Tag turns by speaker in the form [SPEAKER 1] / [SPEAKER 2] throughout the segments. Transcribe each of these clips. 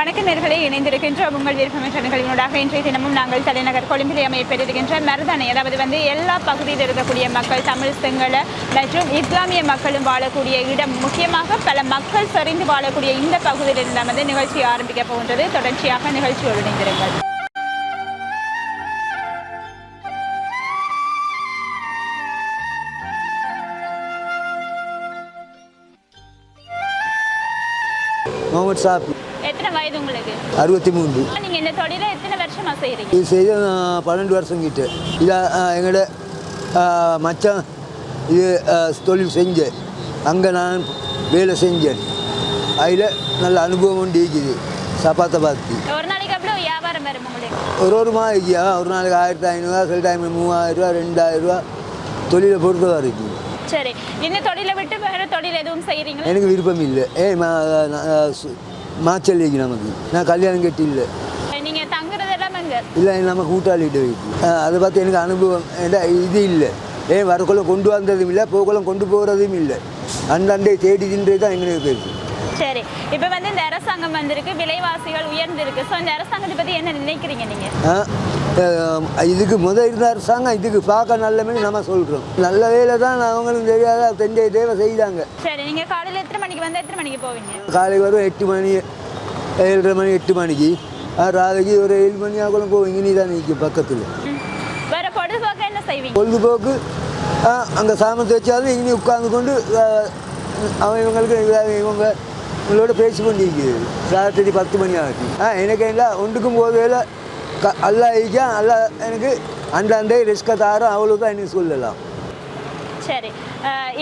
[SPEAKER 1] வணக்க நேர்களை இணைந்திருக்கின்ற உங்கள் விருப்பமற்ற நிகழ்வினூடாக இன்றைய தினமும் நாங்கள் தலைநகர் கொழும்பிலே அமையப்பெற்றிருக்கின்ற மருதானை அதாவது எல்லா பகுதியில் இருக்கக்கூடிய மக்கள் தமிழ் சிங்கள மற்றும் இஸ்லாமிய மக்களும் வாழக்கூடிய இடம் முக்கியமாக பல மக்கள் செறிந்து வாழக்கூடிய இந்த பகுதியிலிருந்து நிகழ்ச்சி ஆரம்பிக்க போகின்றது. தொடர்ச்சியாக நிகழ்ச்சியோடு இணைந்திருங்கள்.
[SPEAKER 2] முகமது சாஃபி.
[SPEAKER 1] எத்தனை வயது உங்களுக்கு?
[SPEAKER 2] 63.
[SPEAKER 1] நீங்க இந்த தொழிலை எத்தனை வருஷமா செய்றீங்க?
[SPEAKER 2] இது செய்து 12 வருஷம் கிட்ட. இதை எங்களோட மச்சான் இது தொழில் செஞ்சேன். அங்கே நான் வேலை செஞ்சேன். அதில் நல்ல அனுபவம் உண்டு இருக்குது. சப்பாத்தை பார்த்து
[SPEAKER 1] ஒரு நாளைக்கு அவ்வளோ வியாபாரம் வரும் உங்களுக்கு?
[SPEAKER 2] ஒரு மாதிரி ஒரு நாளைக்கு 1500, சில டைம் 3000, 2000 தொழிலை பொறுத்த வரைக்கும்.
[SPEAKER 1] சரி, இந்த தொழிலை விட்டு வேறு தொழில் எதுவும் செய்கிறீங்க?
[SPEAKER 2] எனக்கு விருப்பம் இல்லை. மாச்சல்லிக்கு நமக்கு நான் கல்யாணம் கட்டி இல்லை.
[SPEAKER 1] நீங்கள் தங்குறதெல்லாம் எங்கே?
[SPEAKER 2] இல்லை, நம்ம கூட்டாளிகிட்ட வைக்கு. அதை பார்த்து எனக்கு அனுபவம் இது இல்லை. வரக்குள்ள கொண்டு வந்ததும் இல்லை, போக்குள்ள கொண்டு போகிறதும் இல்லை. அந்தண்டே தேடி தின்றது தான் எங்களுக்கு பேருக்கு.
[SPEAKER 1] சரி, இப்போ இந்த அரசாங்கம் வந்திருக்கு, விலைவாசிகள் உயர்ந்திருக்கு. ஸோ இந்த அரசாங்கத்தை பற்றி என்ன நினைக்கிறீங்க நீங்கள்?
[SPEAKER 2] இதுக்கு இருந்த அரசாங்கம் இதுக்கு பார்க்க நல்ல மாதிரி நம்ம சொல்கிறோம். நல்ல வேலை தான் அவங்களும் தெரியாத தெண்டே தேவை செய்தாங்க.
[SPEAKER 1] சரி, நீங்கள் காலையில் எத்தனை மணிக்கு வந்தால் எத்தனை மணிக்கு போவீங்க?
[SPEAKER 2] காலைக்கு வரும் 8 மணி, 7:30 மணி, 8 மணிக்கு. ராதைக்கு ஒரு 7 மணி ஆகலும் போவீங்க. நீ தான் நிற்கும் பக்கத்தில்.
[SPEAKER 1] வேறு பொழுதுபோக்கு என்ன செய்வீங்க?
[SPEAKER 2] பொழுதுபோக்கு அங்கே சாமத்தை வச்சாலும் இங்கே உட்கார்ந்து கொண்டு இவங்களுக்கு இவங்களோட பேசி கொண்டிருக்கிறது. ராத்திரி 10 மணி ஆகுது. எனக்கு எல்லாம் ஒன்றுக்கும் போதையில் அல்லா ஐக்கா அல்லா எனக்கு அண்டாண்டே ரிஸ்கை தாரம் அவ்வளோதான் எனக்கு சொல்லலாம்.
[SPEAKER 1] சரி,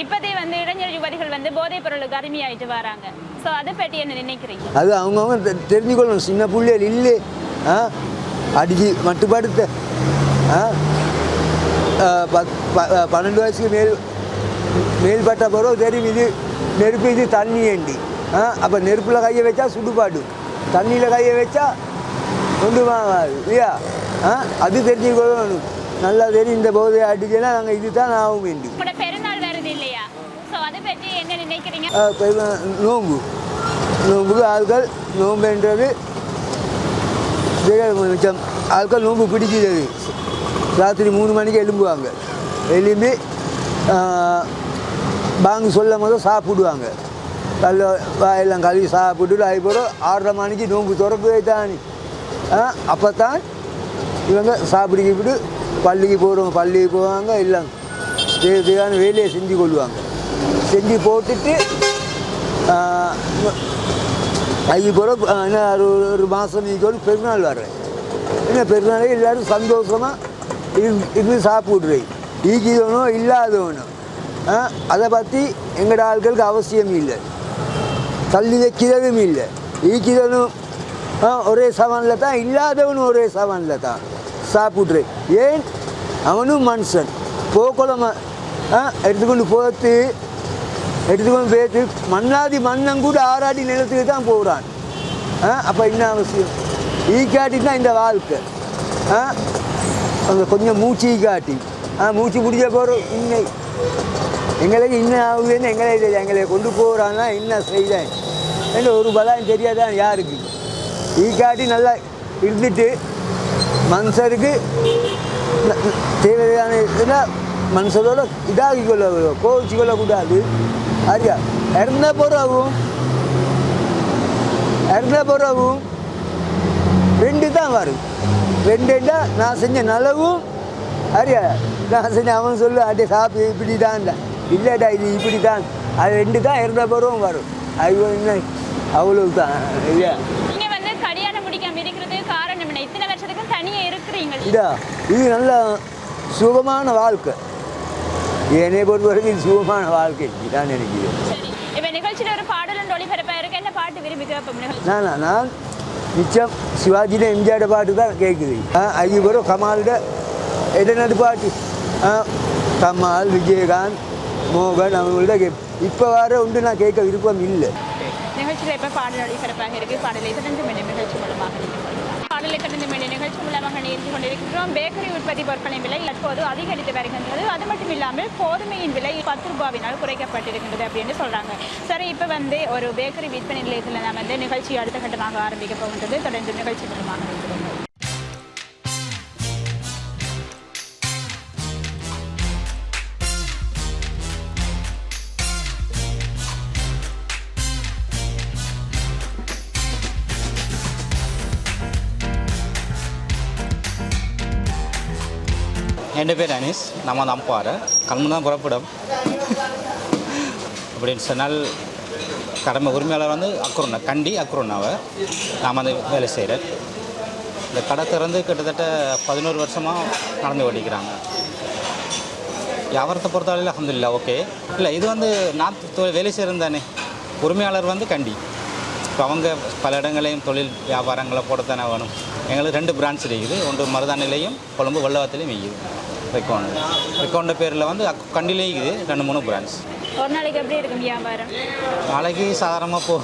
[SPEAKER 1] இப்போதே இளைஞர் யுவதிகள் போதைப் பொருளுக்கு அருமையாயிட்டு வராங்க. ஸோ அதை பற்றி என்ன நினைக்கிறீங்க?
[SPEAKER 2] அது அவங்கவுங்க தெரிஞ்சுக்கொள்ளணும். சின்ன பிள்ளைகள் இல்லை அடிச்சு மட்டுப்படுத்த 12 வயசுக்கு மேல்பட்ட பிறகு தெரியும் இது நெருப்பு, இது தண்ணி ஏண்டி. அப்போ நெருப்பில் கையை வச்சா சுடுபாடு, தண்ணியில் கையை வச்சா கொண்டு வாங்காது இல்லையா? அது தெரிஞ்சுக்கொள்ளணும். நல்லா தெரியும். இந்த போதை அடிச்சுன்னா நாங்கள் இது தான் ஆகும் வேண்டி.
[SPEAKER 1] பெருநாள் வருது இல்லையா? ஸோ அதை பற்றி என்ன நினைக்கிறீங்க?
[SPEAKER 2] நோம்புக்கு ஆட்கள் நோம்புன்றது மிச்சம். ஆட்கள் நோம்பு பிடிக்கிறது. ராத்திரி 3 மணிக்கு எழும்புவாங்க. எழும்பி பாங்கு சொல்லும் போது சாப்பிடுவாங்க. எல்லாம் கழுவி சாப்பிட்டு அதுக்கப்புறம் 6:30 மணிக்கு நோம்பு திறக்கவே தானே. அப்போ தான் இவங்க சாப்பிட்டு பள்ளிக்கு போகிறவங்க பள்ளிக்கு போவாங்க. எல்லாம் தேவையான வேலையை செஞ்சு கொள்வாங்க. செஞ்சு போட்டுட்டு அதுக்கப்புறம் என்ன ஒரு மாதம் நீக்கோடு பெருநாள் வர்றேன். என்ன பெருநாளே எல்லோரும் சந்தோஷமாக இருந்து சாப்பிட்றேன். ஈக்கிதவனோ இல்லாதவனோ அதை பற்றி எங்களோட ஆட்களுக்கு அவசியம் இல்லை. தள்ளி வைக்கிறதும் இல்லை. ஈக்கிதவனும் ஒரே சவானில் தான், இல்லாதவனும் ஒரே சவானில் தான் சாப்பிட்றேன். ஏன்? அவனும் மனுஷன். போக்குளம் எடுத்துக்கொண்டு போய்த்து மண்ணாதி மண்ணம் கூட ஆறாடி நிலத்துக்கு தான் போகிறான். அப்போ என்ன அவசியம்? ஈக்காட்டி தான் இந்த வாழ்க்கை. அங்கே கொஞ்சம் மூச்சு ஈக்காட்டி மூச்சு பிடிச்ச போகிறோம். எங்களுக்கு இன்னும் ஆகுதுன்னு எங்களை கொண்டு போகிறான்னா என்ன செய்தேன் என்று ஒரு பலம் தெரியாதான் யாருக்கு. ஈக்காட்டி நல்லா இருந்துட்டு மனுஷருக்கு தேவையான இதில் மனுஷரோட இதாகி கோவிச்சு கொள்ளக்கூடாது. அறியா இறந்த பிறகும் 2 தான் வரும். 2 நான் செஞ்ச நலவும் அறியா நான் செஞ்ச அவன் சொல்லு அட்டே சாப்பி இப்படி தான் இல்லைடா இது இப்படி தான். அது 2 தான் இறந்த பிறகும் வரும். அது என்ன அவ்வளவு தான் இல்லையா?
[SPEAKER 1] நீங்கள் கல்யாணம் முடிக்காம இருக்கிறது காரணம் என்ன? இத்தனை வருஷத்துக்கு தனியாக இருக்கிறீங்க.
[SPEAKER 2] இது நல்ல சுகமான வாழ்க்கை. என்னை பொறுத்த வரைக்கும் சுகமான வாழ்க்கை தான் நினைக்கிறேன்.
[SPEAKER 1] இப்போ நிகழ்ச்சியில் ஒரு பாடலும் ஒளிபரப்பாக இருக்கு. என்ன பாட்டு விரும்பி கேட்போம்?
[SPEAKER 2] நான் நிச்சயம் சிவாஜியோட எம்ஜிஆரோட பாட்டு தான் கேட்குது. அதுக்கப்புறம் கமாலோட எடனடி பாட்டு கமால், விஜயகாந்த், மோகன் அவங்கள்ட்ட இப்போ வர உண்டு நான் கேட்க விருப்பம் இல்லை.
[SPEAKER 1] நிகழ்ச்சியில் இப்போ பாடல் ஒளிபரப்பாக இருக்குது. பாடலை 2 மணி நிகழ்ச்சி மூலமாக பாடலை கடந்த மேலே நிகழ்ச்சி மூலமாக நேர்ந்து கொண்டிருக்கின்றோம். பேக்கரி உற்பத்தி பொருட்களின் விலை தற்போது அதிகரித்து வருகின்றது. அது மட்டும் இல்லாமல் கோதுமையின் விலை 10 ரூபாவினால் குறைக்கப்பட்டிருக்கின்றது அப்படின்னு சொல்றாங்க. சரி, இப்போ வந்து ஒரு பேக்கரி விற்பனை நிலையத்தில் நாம் வந்து நிகழ்ச்சி அடுத்த கட்டமாக ஆரம்பிக்க போகின்றது. தொடர்ந்து நிகழ்ச்சி மூலமாக இருக்கிறோம்.
[SPEAKER 3] என் பேர் அனீஸ். நம்ம அந்த அம்பாறை கலந்து தான் புறப்படும். அப்படின்னு சொன்னால் கடமை உரிமையாளர் வந்து அக்குருண்ணா கண்டி அக்குருண்ணாவை நாம் அந்த வேலை செய்கிறேன். இந்த கடை திறந்து கிட்டத்தட்ட 11 வருஷமாக நடந்து ஓட்டிக்கிறாங்க. வியாபாரத்தை பொறுத்தவரையில் அல்ஹம்துலில்லாஹ் ஓகே. இல்லை, இது வந்து நான் வேலை செய்கிறது தானே. உரிமையாளர் வந்து கண்டி. இப்போ அவங்க பல இடங்களையும் தொழில் வியாபாரங்களை போடத்தானே வேணும். எங்களுக்கு 2 பிரான்ச் இருக்குது. ஒன்று மருதானிலையும் கொழும்பு வெள்ளவத்திலையும் இருக்குது. ரெக்கவுண்ட் பேரில் வந்து கண்டிலையும் இருக்குது 2-3 பிரான்ச்.
[SPEAKER 1] ஒரு நாளைக்கு எப்படி இருக்கும் வியாபாரம்?
[SPEAKER 3] நாளைக்கு சாதாரணமாக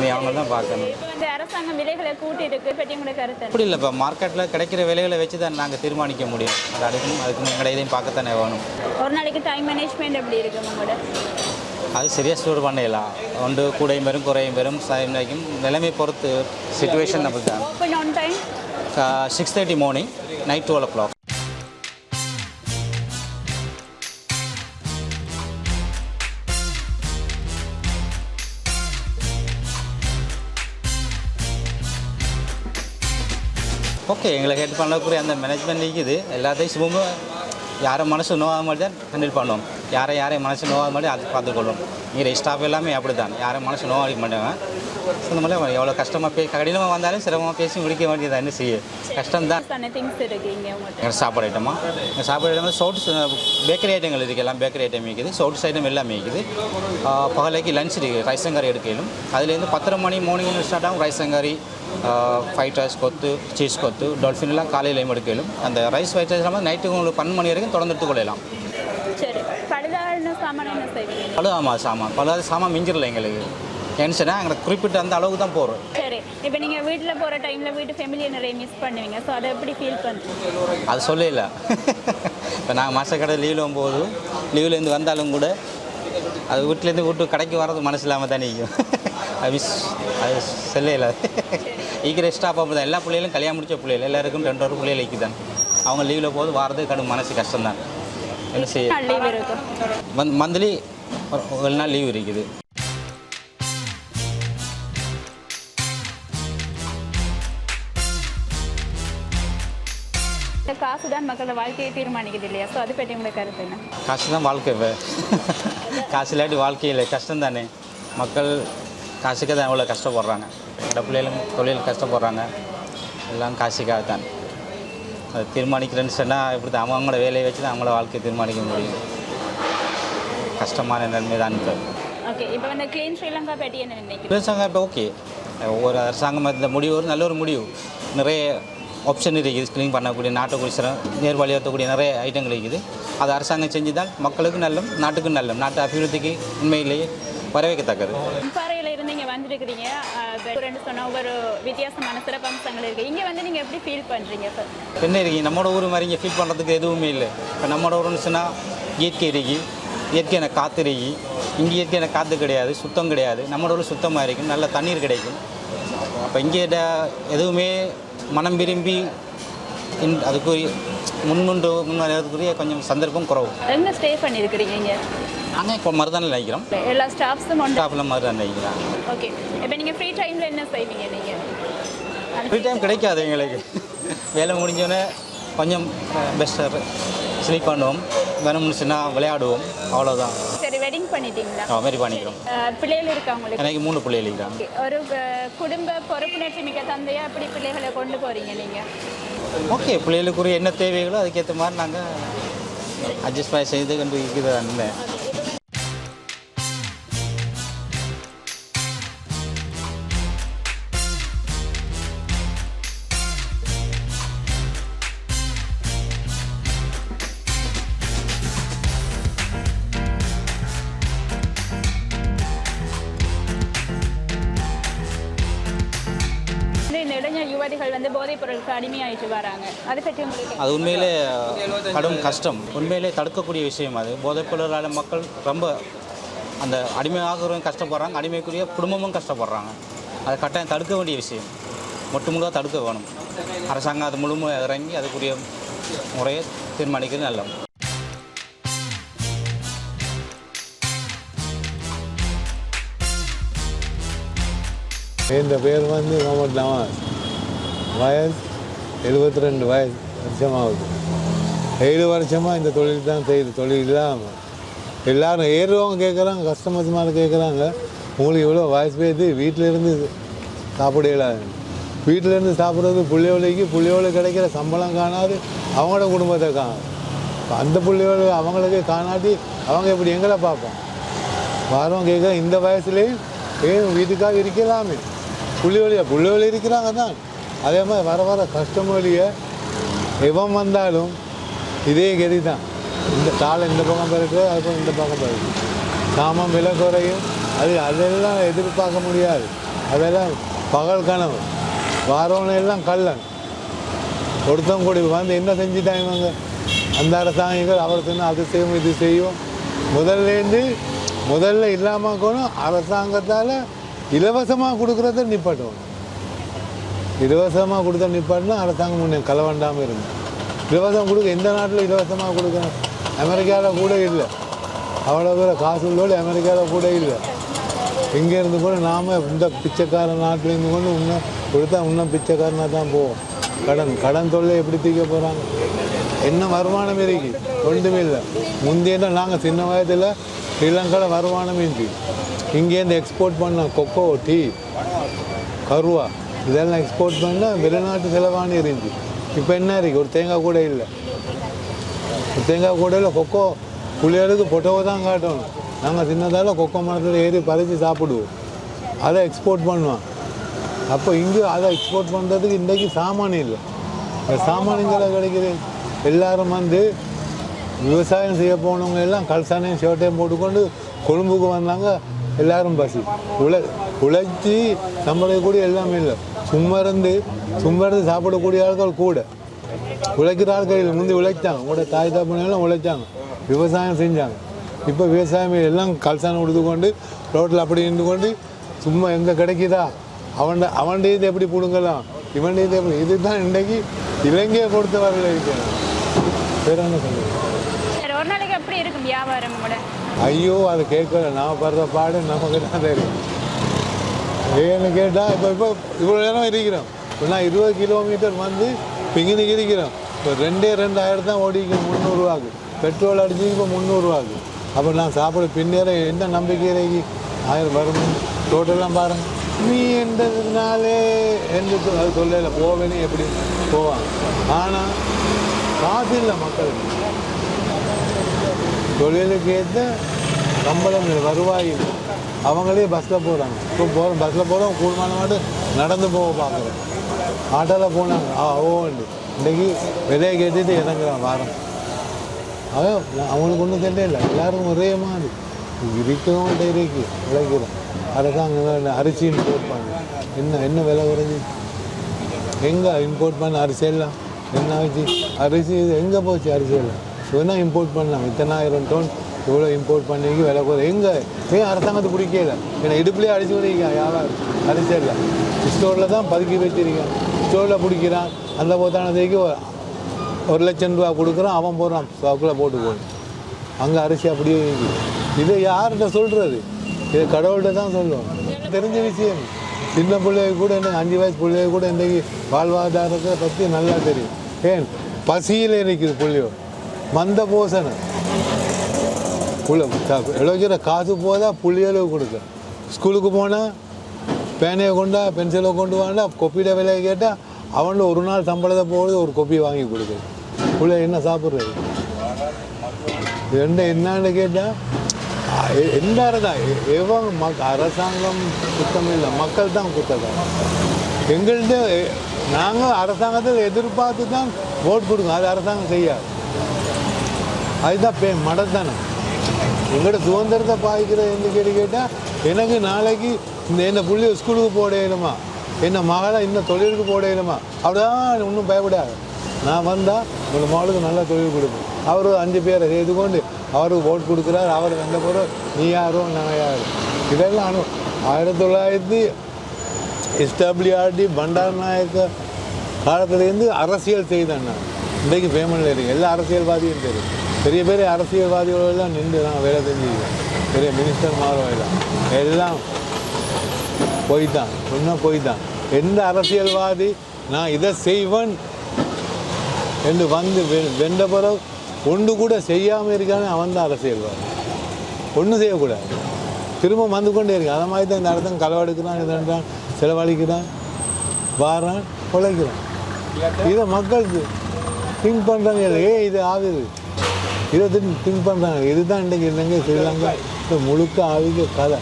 [SPEAKER 3] நீ அவங்க தான் பார்க்கணும்.
[SPEAKER 1] இப்போ வந்து அரசாங்கம் விலைகளை கூட்டி இருக்கு பற்றி உங்களுக்கு கருத்து?
[SPEAKER 3] அப்படி இல்லை, இப்போ மார்க்கெட்டில் கிடைக்கிற விலைகளை வச்சு தான் நாங்கள் தீர்மானிக்க முடியும். அதுக்கு எங்களை இதையும் பார்க்கத்தானே வேணும்.
[SPEAKER 1] ஒரு நாளைக்கு டைம் மேனேஜ்மெண்ட் எப்படி இருக்கும் உங்களோட?
[SPEAKER 3] அது சரியாக ஸ்டோர் பண்ணிடலாம். ஒன்று கூடையும் வரும் குறையும் வரும் சாயங்காலம் நிலைமை பொறுத்து சிச்சுவேஷன் அப்படி தான்.
[SPEAKER 1] Open on time
[SPEAKER 3] 6:30 morning, night 12 o'clock. Okay, எங்களை ஹெல்ப் பண்ணக்கூடிய அந்த மேனேஜ்மெண்ட் இருக்குது. எல்லாத்தையும் சும்மா யாரை மனசு நோவாத மாதிரி தான் ஹேண்டில் பண்ணுவோம். யாரையும் மனசு நோவாத மாதிரி அது பார்த்துக்கொள்ளும். இங்கே ஸ்டாஃப் எல்லாமே அப்படி தான். யாரும் மனசு நோவாடிக்க மாட்டாங்க. இந்த மாதிரி எவ்வளோ கஷ்டமாக கடினமாக வந்தாலும் சிரமமாக பேசி முடிக்க வேண்டியது என்ன செய்ய கஷ்டம் தான். எங்கள் சாப்பாடு ஐட்டமா எங்கள் சாப்பாடு ஐட்டம் சவுட்ஸ் பேக்கரி ஐட்டங்கள் இருக்குது. எல்லாம் பேக்கரி ஐட்டம் இருக்குது. சவுட்ஸ் ஐட்டம் எல்லாமே இருக்குது. பகலைக்கு லஞ்ச் இருக்குது. ரைஸ் அண்ட் கறி எடுக்கலும். அதுலேருந்து 10 மணி மார்னிங் ஸ்டார்ட் ஆகும். ரைஸ் அண்ட் கறி, ஃப்ரைட் ரைஸ் கொத்து, சீஸ் கொத்து, டால்ஃபின் எல்லாம் காலையிலையும் எடுக்கலும். அந்த ரைஸ் ஃப்ரைட் ரைஸ் இல்லாமல் நைட்டுக்கு உங்களுக்கு 12 மணி வரைக்கும் தொடர்ந்து எடுத்துக்கொள்ளலாம். ஆமாம், சாமான் பழுதாத சாமான் மிஞ்சிடல எங்களுக்கு. ஏன்னு சொன்னால் எங்களுக்கு குறிப்பிட்ட அந்த அளவுக்கு தான் போகிறோம்.
[SPEAKER 1] சரி, இப்போ நீங்கள் வீட்டில் போகிற டைமில் வீட்டு ஃபேமிலியை நிறைய மிஸ் பண்ணுவீங்க. ஸோ அதை எப்படி ஃபீல் பண்ணுறீங்க?
[SPEAKER 3] அது சொல்லல. இப்போ நாங்கள் மாதக்கடை லீவில் போது லீவ்லேருந்து வந்தாலும் கூட அது வீட்டிலேருந்து கடைக்கு வர்றது மனசு இல்லாமல் தான் நிற்கும். அது அது சொல்லல. ஈக்கிற ஸ்டாப் அப்போ தான். எல்லா பிள்ளைகளும் கல்யாணம் முடிச்ச பிள்ளைகள் எல்லாருக்கும் 2 பிள்ளைகள் ஈக்குதான். அவங்க லீவில் போது வாரது கடும் மனசு கஷ்டம்தான். என்ன செய்ய
[SPEAKER 1] லீவ் இருக்கும்?
[SPEAKER 3] மந்த்லி 1 நாள் லீவ் இருக்குது.
[SPEAKER 1] காசு தான் மக்களோட வாழ்க்கையை தீர்மானிக்குது இல்லையா? ஸோ அதை பற்றி உங்களுக்கு கருத்து என்ன?
[SPEAKER 3] காசு தான் வாழ்க்கை. காசு இல்லாட்டி வாழ்க்கையில் கஷ்டம் தானே. மக்கள் காசுக்கு தான் எவ்வளோ கஷ்டப்படுறாங்க. இந்த பிள்ளைகளும் தொழில் கஷ்டப்படுறாங்க. எல்லாம் காசுக்காக தான். அதை தீர்மானிக்கிறேன்னு சொன்னால் இப்படி தான் அவங்களோட வேலையை வச்சு தான் அவங்களோட வாழ்க்கையை தீர்மானிக்க முடியும். கஷ்டமான நிலைமை தான் இப்போ.
[SPEAKER 1] ஓகே, இப்போ வந்து க்ளீன் ஸ்ரீலங்கா பற்றி என்ன நினைக்கிறீங்க?
[SPEAKER 3] க்ளீன் ஸ்ரீலங்கா இப்போ ஓகே. ஒவ்வொரு அரசாங்கம் இந்த முடிவு ஒரு நல்ல ஒரு முடிவு. நிறைய ஆப்ஷன் இருக்குது. க்ளீன் பண்ணக்கூடிய நாட்டுக்குரிய நேர் வழியாற்றக்கூடிய நிறைய ஐட்டங்கள் இருக்குது. அது அரசாங்கம் செஞ்சு தான் மக்களுக்கு நல்லம், நாட்டுக்கும் நல்லம், நாட்டு அபிவிருத்திக்கு உண்மையிலேயே வரவேற்கத்தக்கது.
[SPEAKER 1] பாறையில் இருந்து இங்கே வந்துருக்கிறீங்க. சொன்ன ஒவ்வொரு வித்தியாசமான சிறப்பம்சங்கள் இருக்குது. இங்கே வந்து நீங்கள் எப்படி ஃபீல் பண்ணுறீங்க சார்?
[SPEAKER 3] என்ன இருக்குது, நம்மளோட ஊர் மாதிரி இங்கே ஃபீல் பண்ணுறதுக்கு எதுவுமே இல்லை. இப்போ நம்மளோட ஊருன்னு சொன்னால் இயற்கை இருக்கு, இயற்கையான காற்று இருக்கு. இங்கே இயற்கையான காற்று கிடையாது, சுத்தம் கிடையாது. நம்மளோட ஊர் சுத்தமாக இருக்கும், நல்ல தண்ணீர் கிடைக்கும். அப்போ இங்கே எதுவுமே மனம் விரும்பி அதுக்குரிய முன்னேறதுக்குரிய கொஞ்சம் சந்தர்ப்பம் குறவு.
[SPEAKER 1] எங்கே ஸ்டே பண்ணியிருக்கிறீங்க இங்கே?
[SPEAKER 3] நாங்கள் இப்போ மருதானில் நினைக்கிறோம்.
[SPEAKER 1] எல்லா ஸ்டாஃப்ஸும்
[SPEAKER 3] ஸ்டாஃபில் மருதானில் நினைக்கிறோம்.
[SPEAKER 1] ஓகே, இப்போ நீங்கள் ஃப்ரீ டைமில் என்ன செய்வீங்க? நீங்கள்
[SPEAKER 3] ஃப்ரீ டைம் கிடைக்காது எங்களுக்கு. வேலை முடிஞ்சோடனே கொஞ்சம் பெஸ்ட்டாக ஸ்லீப் பண்ணுவோம், வேணும்னு சொன்னால் விளையாடுவோம், அவ்வளோதான்.
[SPEAKER 1] சரி, வெட்டிங் பண்ணிட்டீங்களா?
[SPEAKER 3] மாதிரி பண்ணிக்கிறோம்.
[SPEAKER 1] பிள்ளைகள் இருக்கா உங்களுக்கு?
[SPEAKER 3] எனக்கு 3 பிள்ளைகள் இருக்காங்க.
[SPEAKER 1] ஒரு குடும்ப பொறுப்புணர்ச்சி மிக்க தந்தையாக எப்படி பிள்ளைகளை கொண்டு போகிறீங்க நீங்கள்?
[SPEAKER 3] ஓகே, பிள்ளைகளுக்குரிய என்ன தேவைகளோ அதுக்கேற்ற மாதிரி நாங்கள் அட்ஜஸ்ட் பண்ணி செய்து கொண்டு இருக்கிறது.
[SPEAKER 1] இளைஞர்கள் வந்து போதைப் பொருளுக்கு அடிமையாயிட்டு வராங்க. அதை பற்றி உங்களுக்கு
[SPEAKER 3] அது உண்மையிலே கடும் கஷ்டம். உண்மையிலே தடுக்கக்கூடிய விஷயம். அது போதைப் பொருளால் மக்கள் ரொம்ப அந்த அடிமையாகிறவங்க கஷ்டப்படுறாங்க, அடிமைக்குரிய குடும்பமும் கஷ்டப்படுறாங்க. அதை கட்டாயம் தடுக்க வேண்டிய விஷயம். முழுமையாக தடுக்க வேணும். அரசாங்கம் அது முழுமையாக இறங்கி அதுக்குரிய முறையை தீர்மானிக்கிறது நல்லது.
[SPEAKER 4] என் பேர் வந்து முகமது நவாஸ். வயசு 72 வருஷமாகுது. 7 வருஷமாக இந்த தொழில் தான் செய்யுது. தொழில் இல்லாமல் எல்லோரும் ஏறுறவங்க கேட்குறாங்க, கஸ்டமர்ஸ் மேலே கேட்குறாங்க, உங்களுக்கு இவ்வளோ வயசு போயிடுது, வீட்டிலேருந்து சாப்பிடலாம். வீட்டிலேருந்து சாப்பிட்றது புள்ளியோளுக்கு கிடைக்கிற சம்பளம் காணாது, அவங்களோட குடும்பத்தை காணும். அந்த புள்ளியோடு அவங்களுக்கு காணாட்டி அவங்க எப்படி எங்களை பார்ப்போம்? வாரம் கேட்க இந்த வயசுலேயும் ஏன் வீட்டுக்காக இருக்கலாமே, புள்ளியோலி இருக்கிறாங்க தான். அதே மாதிரி வர வர கஷ்டமொழியை எவன் வந்தாலும் இதே கதி தான். இந்த காலை இந்த பக்கம் பிறகு அதுக்கப்புறம் இந்த பக்கம் பிறகு சாமான் விலை குறையும். அதெல்லாம் எதிர்பார்க்க முடியாது. அதெல்லாம் பகல் கனவு. வாரவனை எல்லாம் கள்ளன். ஒருத்தவங்க கூடி வந்து என்ன செஞ்சுட்டாங்க இவங்க அந்த அரசாங்கங்கள், அவர் சொன்னால் அது செய்யும் இது செய்யும். முதல்ல இல்லாமல் கூட அரசாங்கத்தால் இலவசமாக கொடுக்குறத நிப்பாட்டணும். இலவசமாக கொடுத்த நிப்பாட்டினா அரசாங்கம் முன்னே கலவண்டாமல் இருந்து இலவசம் கொடுக்க. எந்த நாட்டில் இலவசமாக கொடுக்கணும்? அமெரிக்காவில் கூட இல்லை. அவ்வளோ பேர் காசு உள்ளோடு அமெரிக்காவில் கூட இல்லை. இங்கேருந்து கூட நாம் இந்த பிச்சைக்கார நாட்டிலேருந்து கொண்டு இன்னும் கொடுத்தா இன்னும் பிச்சைக்காரனாக தான் போவோம். கடன் தொல்லை எப்படி தீர்க்க போகிறாங்க? என்ன வருமானம் இருக்குது? ஒன்றுமே இல்லை. முந்தைய நாங்கள் சின்ன வயதில் ஸ்ரீலங்காவில் வருமானம் இன்றி இங்கேருந்து எக்ஸ்போர்ட் பண்ண கொக்கோ, டீ, கருவா இதெல்லாம் எக்ஸ்போர்ட் பண்ணால் வெளிநாட்டு செலவானி இருந்துச்சு. இப்போ என்ன இருக்குது? ஒரு தேங்காய் கூட இல்லை. ஒரு தேங்காய் கூட இல்லை. கொக்கோ புள்ளிகளுக்கு பொட்டவை தான் காட்டணும். நாங்கள் சின்னதால் கொக்கோ மரத்தில் ஏறி பறித்து சாப்பிடுவோம். அதை எக்ஸ்போர்ட் பண்ணுவோம். அப்போ இங்கே அதை எக்ஸ்போர்ட் பண்ணுறதுக்கு இன்றைக்கி சாமான் இல்லை. சாமானியங்களை கிடைக்கிது. எல்லோரும் வந்து விவசாயம் செய்ய போனவங்க எல்லாம் கல்சானையும் ஷர்ட்டையும் போட்டுக்கொண்டு கொழும்புக்கு வந்தாங்க. எல்லோரும் பசி உழைச்சி சம்பளக்கூடிய எல்லாமே இல்லை. சும்மா இருந்து சாப்பிடக்கூடிய ஆட்கள் கூட. உழைக்கிற ஆட்கள் இல்லை. முந்தி உழைச்சாங்க. கூட தாய் தாப்பனையெல்லாம் உழைச்சாங்க, விவசாயம் செஞ்சாங்க. இப்போ விவசாயம் எல்லாம் கல்சானை கொடுத்துக்கொண்டு ரோட்டில் அப்படி இருந்து கொண்டு சும்மா எங்கே கிடைக்குதா அவன் இது எப்படி பிடுங்கலாம், இவன் இது எப்படி, இதுதான் இன்றைக்கி இலங்கையை பொறுத்த வரையில் இருக்கிறேன். வேற என்ன சொல்லுங்கள்?
[SPEAKER 1] ஒரு நாளைக்கு எப்படி இருக்கும் வியாபாரம் கூட?
[SPEAKER 4] ஐயோ, அது கேட்கல. நான் படுற பாடு நமக்கு தான் தெரியும். ஏன்னு கேட்டால் இப்போ இவ்வளோ நேரம் இருக்கிறோம். இப்போ நான் 20 கிலோமீட்டர் வந்து பிங்கினிக்கு இருக்கிறோம். இப்போ 2,000 தான் ஓடிக்கணும் 300 ரூபாக்கு. பெட்ரோல் அடிச்சு இப்போ 300 ரூபாக்கு. அப்போ நான் சாப்பிட பின்னேற என்ன நம்பிக்கைக்கு 1000 வரும். டோட்டலாம் பாருங்கள். நீ என்றதுனாலே என்று அது சொல்லலை. போவேன்னு எப்படி போவாங்க. ஆனால் காசு இல்லை மக்களுக்கு. தொழிலுக்கு ஏற்ற சம்பளம் வருவாய் இல்லை. அவங்களே பஸ்ஸில் போகிறாங்க. இப்போ பஸ்ஸில் போகிறோம். கூடுமான மாட்டு நடந்து போக பார்க்குறேன். ஆட்டோவில் போனாங்க. ஓண்டு இன்றைக்கி விலையை கேட்டுட்டு இறங்குறான் வாரம். அவங்களுக்கு ஒன்றும் தெரியல. எல்லாருக்கும் ஒரே மாதிரி இருக்கிறவங்கள்ட்ட இருக்கு உழைக்கிறோம். அரசாங்கம் அரிசி இம்போர்ட் பண்ணு. என்ன விலை குறைஞ்சி? எங்கே இம்போர்ட் பண்ண அரிசி எல்லாம் என்ன ஆச்சு? அரிசி எங்கே போச்சு? அரிசி எல்லாம் வேணால் இம்போர்ட் பண்ணலாம். 1000 டோன் இவ்வளோ இம்போர்ட் பண்ணிக்கு விலை குறை. எங்கே ஏன் அரசாங்கத்துக்கு பிடிக்கல? ஏன்னா இடுப்புலேயே அடிச்சு விடுறீங்க. வியாபாரம் அரிசி இல்லை. ஸ்டோரில் தான் பதுக்கி வச்சிருக்கேன். ஸ்டோரில் பிடிக்கிறான். அந்த போத்தானதுக்கு 1,00,000 ரூபா கொடுக்குறான். அவன் போடுறான் ஸ்டாக்கில் போட்டு போகணும். அங்கே அரிசி அப்படியே இருக்குது. இதை யார்கிட்ட சொல்கிறது? இதை கடவுள்கிட்ட தான் சொல்லுவோம். தெரிஞ்ச விஷயம். சின்ன பிள்ளைய கூட என்ன 5 வயசு பிள்ளைய கூட இன்றைக்கி வாழ்வாதாரத்தை பற்றி நல்லா தெரியும். ஏன் பசியில் இருக்குது புள்ளியோ. மந்த போசனை இழக்கிற காசு போதா புள்ளியளவு கொடுக்க. ஸ்கூலுக்கு போனால் பேனையை கொண்டா பென்சிலை கொண்டு வாண்டா கொப்பிட விலையை கேட்டால் அவன்கிட்ட ஒரு நாள் சம்பளத்தை போகுது ஒரு கொப்பி வாங்கி கொடுக்குது. புள்ள என்ன சாப்பிட்றது? என்னன்னு கேட்டால் எல்லாரும் தான் எவங்க அரசாங்கம் குத்தம் இல்லை, மக்கள் தான் குத்தம். எங்கள்கிட்ட நாங்கள் அரசாங்கத்தில் எதிர்பார்த்து தான் ஓட் கொடுங்க. அது அரசாங்கம் செய்யாது. அதுதான் மடத்தானே. எங்களோட சுதந்திரத்தை பாதிக்கிற எந்த கேள்வி கேட்டால் எனக்கு நாளைக்கு இந்த புள்ளிய ஸ்கூலுக்கு போடணுமா, என்ன மகளை இன்னும் தொழிலுக்கு போடையிலுமா அப்படிதான் ஒன்றும் பயப்படாது. நான் வந்தால் உங்கள் மகளுக்கு நல்லா தொழில் கொடுப்பேன். அவர் 5 பேரை செய்து கொண்டு அவருக்கு ஓட் கொடுக்குறாரு. அவர் வந்த பிறகு நீ யாரோ நான் யாரும் இதெல்லாம் 1900 எஸ்டபிள்யூஆர்டி பண்டார் நாயக்க காலத்துலேருந்து அரசியல் செய்தேன் நான். இன்றைக்கு ஃபேமஸில் இருக்கு. எல்லா அரசியல்வாதியும் தெரியும். பெரிய பெரிய அரசியல்வாதிகளெல்லாம் நின்று நான் வேலை செஞ்சுருக்கேன். பெரிய மினிஸ்டர் மாறலாம் எல்லாம் போய்தான் இன்னும் போய்தான். எந்த அரசியல்வாதி நான் இதை செய்வேன் என்று வந்து வென்ற பிறகு ஒன்று கூட செய்யாமல் இருக்கானே அவன் தான் அரசியல்வாதி. ஒன்றும் செய்யக்கூடாது, திரும்ப வந்து கொண்டே இருக்கு. அதை மாதிரி தான் இந்த இடத்துல களவெடுக்கிறான், இதன்றான், செலவழிக்கிறான், வாரான், உழைக்கிறான். இதை மக்கள் திங்க் பண்ணுறாங்க. இது ஆகுது, இதை திங்க் பண்ணுறாங்க. இதுதான் இன்றைக்கு இல்லைங்க ஸ்ரீலங்கா முழுக்க ஆவிக்க கதை.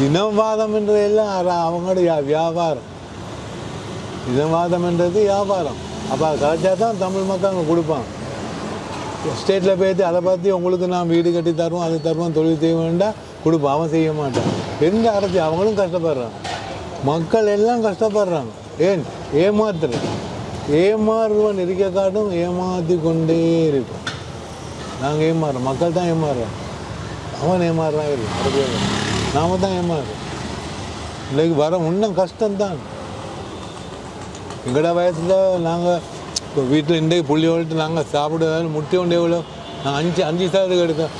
[SPEAKER 4] இனவாதம் என்றதெல்லாம் அவங்களோட வியாபாரம். இனவாதம் என்றது வியாபாரம். அப்போ அதை கலைச்சா தான் தமிழ் மக்கள் அவங்க கொடுப்பாங்க. ஸ்டேட்டில் போய்த்து அதை பற்றி உங்களுக்கு நான் வீடு கட்டி தருவோம், அது தருவோம், தொழில் செய்ய வேண்டாம் கொடுப்போம். அவன் செய்ய மாட்டான். எந்த அரசு அவங்களும் கஷ்டப்படுறாங்க, மக்கள் எல்லாம் கஷ்டப்படுறாங்க. ஏன் ஏமாத்துறது? ஏமாறுவன் இருக்க காட்டும் ஏமாற்றி கொண்டே இருக்கும். நாங்கள் ஏமாறுறோம், மக்கள் தான் ஏமாறுறோம். அவன் ஏமாறுறான் இருக்கு, நாம தான் ஏமாறுறோம். இன்றைக்கு வர இன்னும் கஷ்டம்தான். எங்களோட வயசில் நாங்கள் இப்போ வீட்டில் இன்றைக்கு புள்ளி வளர்த்து நாங்கள் சாப்பிடுறதாலும் முட்டை உண்டே எவ்வளோ நாங்கள் 5 சாதத்துக்கு எடுத்தோம்.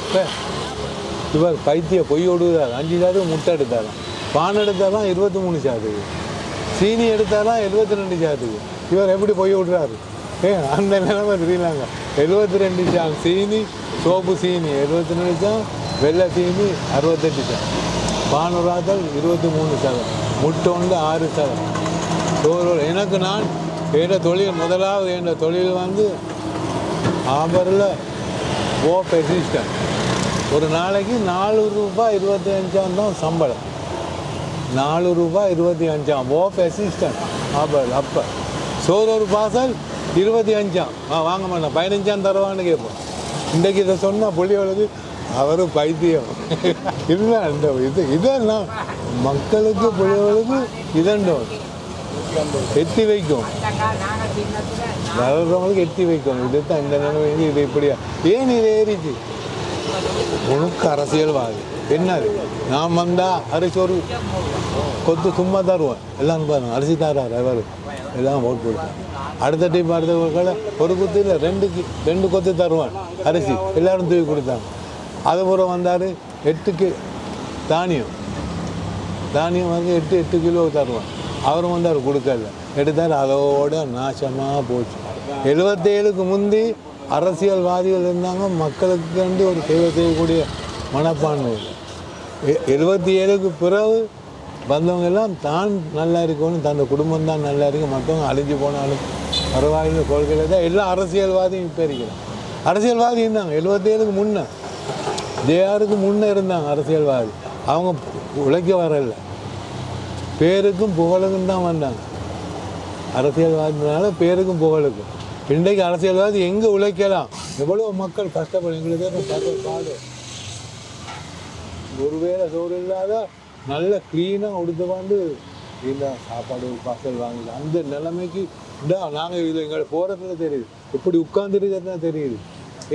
[SPEAKER 4] இவர் பைத்திய பொய் விடுவார். 5 சாதத்துக்கு முட்டை எடுத்தாராம், பான் எடுத்தாலாம் 23 சாதத்துக்கு, சீனி எடுத்தாலாம் 72 சாதத்துக்கு. இவர் எப்படி பொய் விடுறாரு? அந்த நிலைமை தெரியலாங்க. 72 சாம் சீனி, சோப்பு சீனி 72 சாம், வெள்ளை சீனி 68 சாம், பானுராதல் 23 சதம், முட்டை உண்டு 6 சதம். எனக்கு நான் என்ற தொழில் முதலாவது என்ற தொழில் வந்து ஆபரில் ஓப் அசிஸ்டன்ட். ஒரு நாளைக்கு 4 ரூபாய் 25 தான் சம்பளம். 4 ரூபாய் 25 ஓப் அசிஸ்டன்ட் ஆபர். அப்போ சோறு ஒரு பார்சல் 25 வாங்க மாட்டேன், 15 தருவான்னு கேட்போம். இன்றைக்கு இதை சொன்னால் புள்ளியோளுக்கு அவரும் பைத்தியம் இல்லை. இந்த இதெல்லாம் மக்களுக்கு புள்ளியோளுக்கு இதண்டோம் எத்தி வைக்கும், வளர்றவங்களுக்கு எத்தி வைக்கும். இது தான் இந்த நிலைமை. இது இப்படியா ஏன் இது ஏறிச்சு? உனக்கு அரசியல்வாதி என்னது? நான் வந்தால் அரிசி ஒரு கொத்து சும்மா தருவேன். எல்லாம் பாருங்க, அரிசி தராரு அவர், எல்லாம் ஓட்டு போடுவேன். அடுத்த டீம் அடுத்த ஒரு கொத்து இல்லை 2 கொத்து தருவான் அரிசி, எல்லாரும் தூக்கி கொடுத்தாங்க. அதுபுறம் வந்தார் 8 தானியம் வந்து 8 கிலோ தருவான். அவரும் வந்து அவர் கொடுக்கல, எடுத்தார். அதோட நாசமாக போச்சு. 77க்கு முந்தி அரசியல்வாதிகள் இருந்தாங்க, மக்களுக்கு கண்டு ஒரு சேவை செய்யக்கூடிய மனப்பான்மை. 77க்கு பிறகு வந்தவங்க எல்லாம் தான் நல்லா இருக்கணும், தன் குடும்பம் தான் நல்லா இருக்கு, மற்றவங்க அழிஞ்சு போனாலும் பரவாயில்லை கொள்கையில் தான் எல்லாம் அரசியல்வாதியும் இப்போ இருக்கிறாங்க. அரசியல்வாதி இருந்தாங்க 77க்கு முன்னே, ஜேஆருக்கு முன்னே இருந்தாங்க அரசியல்வாதி. அவங்க உழைக்க வரல, பேருக்கும் புகழுக்கும் தான் வந்தாங்க. அரசியல்வாதினால பேருக்கும் புகழுக்கும். இன்றைக்கு அரசியல்வாதி எங்கே உழைக்கலாம், எவ்வளோ மக்கள் கஷ்டப்படும். எங்களுக்கு பாடு, ஒருவேளை சோறு இல்லாத நல்ல க்ளீனாக உடுத்துவாண்டு இல்லை, சாப்பாடு பார்சல் வாங்கல. அந்த நிலைமைக்கு நாங்கள் இதில் எங்களை போகிறதுல தெரியுது, இப்படி உட்காந்துருக்கிறதுனா தெரியுது.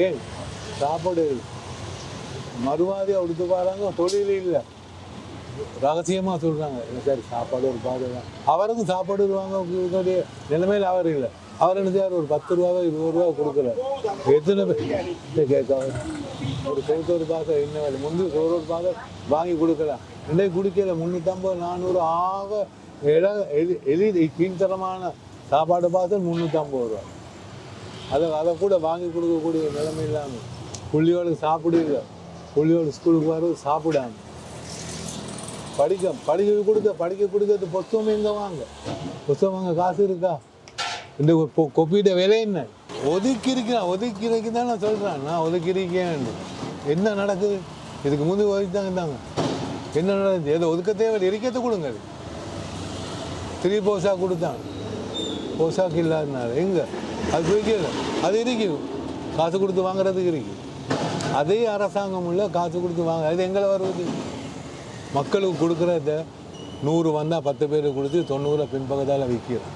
[SPEAKER 4] ஏன் சாப்பாடு மறுவாதியாக உடுத்து பாருங்க, தொழில் இல்லை, ரகசியமாக சொல்கிறாங்க. சரி சாப்பாடு ஒரு பாடு தான், அவருக்கும் சாப்பாடு வாங்க நிலைமையில் அவர் இல்லை. அவர் என்ன செய்யார், ஒரு 10 ரூபாவோ 20 ரூபா கொடுக்குறாரு. எத்தனை பேர் கேட்க ஒரு சோறு பாசம் என்ன வேலை, முந்தி சோறு பாசை வாங்கி கொடுக்கலாம். இன்றைக்கு குடிக்கல 350 400 ஆக கீழ்த்தரமான சாப்பாடு பாசல் 350 ரூபா. அதை கூட வாங்கி கொடுக்கக்கூடிய நிலைமை இல்லாமல் புள்ளியோடு சாப்பிடுங்க, புள்ளியோடு ஸ்கூலுக்கு வர சாப்பிடாம படிக்க கொடுக்கறது புத்தகம் எங்கே வாங்க, புத்தகம் வாங்க காசு இருக்கா? இந்த கொப்பிட்ட விலை என்ன? ஒதுக்கி இருக்குதான் நான் சொல்கிறேன். நான் ஒதுக்கி இருக்கேன். என்ன நடக்குது? இதுக்கு முந்தைய ஒதுக்கிட்டாங்க இருந்தாங்க, என்ன நடக்குது? ஏதோ ஒதுக்க தேவை, இருக்கிறத கொடுங்க. 3 போசாக்கு கொடுத்தாங்க, போசாக்கு இல்லாதனால எங்கே அது வைக்கல, அது இருக்கு, காசு கொடுத்து வாங்குறதுக்கு இருக்கு. அதே அரசாங்கம் உள்ள காசு கொடுத்து வாங்க, அது எங்களை வருவது? மக்களுக்கு கொடுக்குறத 100 வந்தால் 10 பேருக்கு கொடுத்து 90 பின்பக்கத்தால் விற்கிறோம்.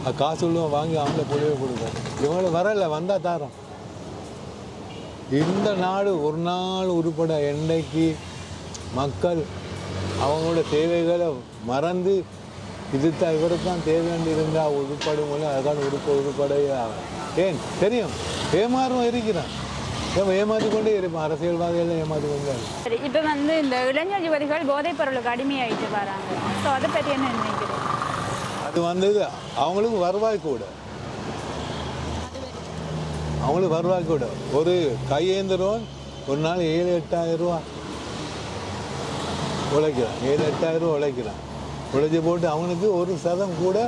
[SPEAKER 4] அது காசு உள்ளவன் வாங்கி அவங்கள புளியை கொடுக்குறோம். இவங்களுக்கு வரல, வந்தால் தாரோம். இந்த நாடு ஒரு நாள் உருப்பட என்னைக்கு மக்கள் அவங்களோட தேவைகளை மறந்து இதுதான் இவருக்கு தான் தேவையாண்டு இருந்தால் உருப்படும் போது அதுக்கான உருப்பட ஏன் தெரியும் ஏமாறும் இருக்கிறான். ஏமாற்றி கொண்டே இருப்பான். அரசியல்வாதிகள் ஏமாற்றி கொண்டே.
[SPEAKER 1] சரி, இப்போ வந்து இந்த இளைஞர் யுவதிகள் போதைப் பொருளுக்கு அடிமையாயிட்டு வராங்க. ஸோ அதை பற்றி என்ன நினைக்கிறேன்?
[SPEAKER 4] அது வந்தது அவங்களுக்கு வருவாய் கூட. அவங்களுக்கு வருவாய் கூட. ஒரு கையேந்திரம் ஒரு நாள் 7-8 ரூபா உழைக்கிறான். 7-8 ரூபா உழைக்கிறான். உழைச்சி போட்டு அவனுக்கு ஒரு சதம் கூட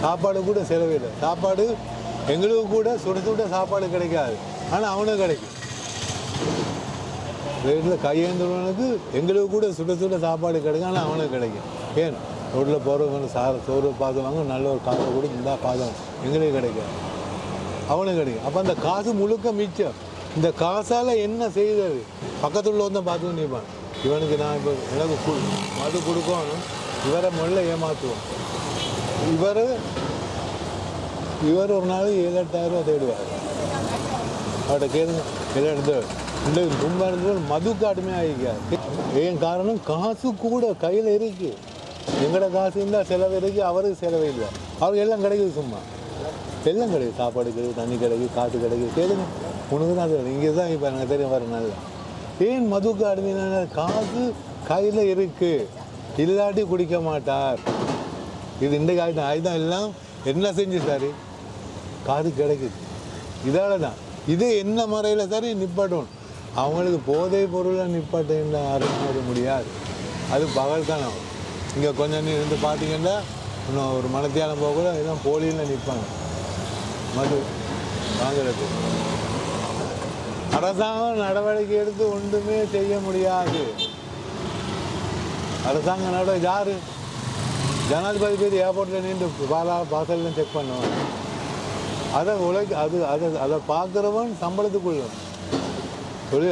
[SPEAKER 4] சாப்பாடு கூட செலவில்லை. சாப்பாடு எங்களுக்கு கூட சுட சுட சாப்பாடு கிடைக்காது, ஆனால் அவனுக்கு கிடைக்கும். வீட்டில் கையேந்திரவனுக்கு எங்களுக்கு கூட சுட சுட சாப்பாடு கிடைக்கும், ஆனால் அவனுக்கு கிடைக்கும். ஏன் ரோட்டில் போகிறவங்க சோறு பார்க்குவாங்க, நல்ல ஒரு காசை கூட இந்த பாதம் எங்களுக்கு கிடைக்காது, அவனுக்கு கிடைக்கும். அப்போ அந்த காசு முழுக்க மிச்சம். இந்த காசால் என்ன செய்தது பக்கத்தில் வந்து பார்த்து நிற்பான். இவனுக்கு நான் இப்போ எனக்கு மது கொடுக்கணும், இவரை முதல்ல ஏமாற்றுவோம். இவர் ஒரு நாள் 7-8 ரூபா தேடுவார். அவர்கிட்ட கேளுங்க, இந்த ரொம்ப மதுக்கு அடிமையாகிக்காது. ஏன் காரணம் காசு கூட கையில் இருக்குது. எங்களோட காசு இருந்தால் செலவு இருக்குது, அவருக்கு செலவு இல்லை. அவருக்கு எல்லாம் கிடைக்குது, சும்மா எல்லாம் கிடைக்குது. சாப்பாடு கிடைக்குது, தண்ணி கிடைக்குது, காசு கிடைக்குது. கேளுங்க, உனக்கு தான் அது இங்கே தான் இப்போ எனக்கு தெரியும் வர நல்ல. ஏன் மதுக்கு அடிமையான காசு கையில் இருக்குது, இல்லாட்டி குடிக்க மாட்டார். இது இன்றைக்கு ஆயுதம் எல்லாம் என்ன செஞ்சு சரி காசு கிடைக்குது. இதால் தான் இது என்ன முறையில் சரி நிப்பாட்டணும். அவங்களுக்கு போதை பொருளை நிப்பாட்ட யாரும் முடியாது. அது பகல்காலம். இங்கே கொஞ்சம் இருந்து பார்த்தீங்கன்னா இன்னும் ஒரு மணத்தியாலம் போக கூட எல்லாம் போலியில் நிற்பாங்க மது வாங்குறது. அரசாங்கம் நடவடிக்கை எடுத்து ஒன்றுமே செய்ய முடியாது. அரசாங்க நடவடிக்கை யார்? ஜனாதிபதி பேர் ஏர்போர்ட்டில் நின்று வாசல்லாம் செக் பண்ணுவாங்க. அதை பார்க்குறவன் சம்பளத்துக்குள்ள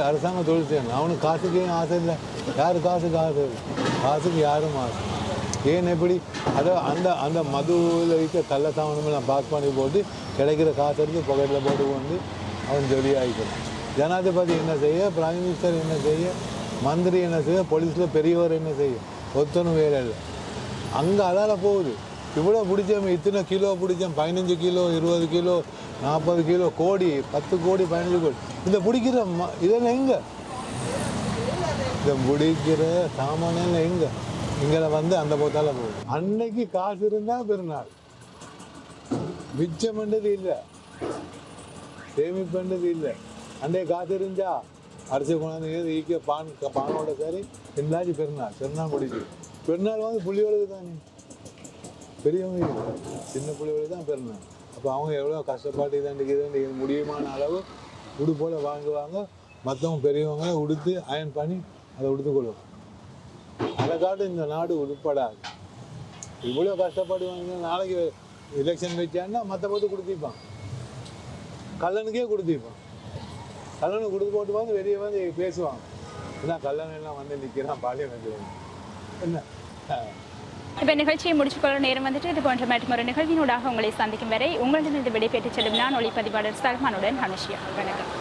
[SPEAKER 4] அரசாங்க தொழில் செய்யணும். அவனுக்கு காசுக்கு ஆசை இல்லை. யார் காசுக்கு ஆசை இல்லை? காசுக்கு யாரும் ஆசை. ஏன் எப்படி அந்த மதுவில் வைக்க கள்ள சாமானமெல்லாம் பாக் பண்ணி போட்டு கிடைக்கிற காசு எடுத்து பாக்கெட்டில் போட்டு கொண்டு அவன் ஜொலியாகிக்கிறான். ஜனாதிபதி என்ன செய்ய, பிரைம் மினிஸ்டர் என்ன செய்ய, மந்திரி என்ன செய்ய, போலீஸில் பெரியவர் என்ன செய்ய, ஒத்தனும் வேலை இல்லை. அங்கே அதால் போகுது. இவ்வளோ பிடிச்சோம், இத்தனை கிலோ பிடிச்சோம், 15 கிலோ, 20 கிலோ, 40 கிலோ, கோடி, 10 கோடி, 15 கோடி. இந்த பிடிக்கிற இதெல்லாம் எங்கே? இந்த பிடிக்கிற சாமானியம் எங்கே? இங்கே வந்து அந்த போத்தால போகுது. அன்னைக்கு காசு இருந்தால் பெருநாள். மிச்சம் பண்ணுறது இல்லை, சேமிப்புன்றது இல்லை. அன்றைக்கு காசு இருந்தா அரிசி கொண்டாந்து ஈக்க பானோட சரி இருந்தாச்சு பெருநாள் முடிச்சு. பெருநாள் வந்து புள்ளிகளுக்கு தானே, பெரியவங்க இல்லை, சின்ன புள்ளிகளுக்கு தான் பெருநாள். அப்போ அவங்க எவ்வளோ கஷ்டப்பாட்டு இதாண்டிக்கு முடியுமான அளவு உடுப்போல் வாங்குவாங்க. மற்றவங்க பெரியவங்க உடுத்து அயன் பண்ணி அதை உடுத்துக்கொள்ளும். அதை காட்டு இந்த நாடு உருப்படாது. இவ்வளோ கஷ்டப்படுவாங்க. நாளைக்கு எலெக்ஷன் வச்சான்னா மற்ற போட்டு கொடுத்திப்பான், கல்லனுக்கே கொடுத்திப்பான். கல்லனுக்கு கொடுத்து போட்டு வந்து வெளியே வந்து பேசுவாங்க. ஏன்னா கல்லன் எல்லாம் வந்து நிற்கிறான், பாலியம் வைக்கிறாங்க. என்ன
[SPEAKER 1] இப்போ நிகழ்ச்சியை முடிச்சுக்கொள்ள நேரம் வந்துட்டு இது போன்ற மற்றும் ஒரு நிகழ்வினூடாக உங்களை சந்திக்கும் வரை உங்களிடமிருந்து விடைபெற்றுச் செல்லும் நான் ஒளிப்பதிவாளர் சல்மானுடன் ஹனுஷியா. வணக்கம்.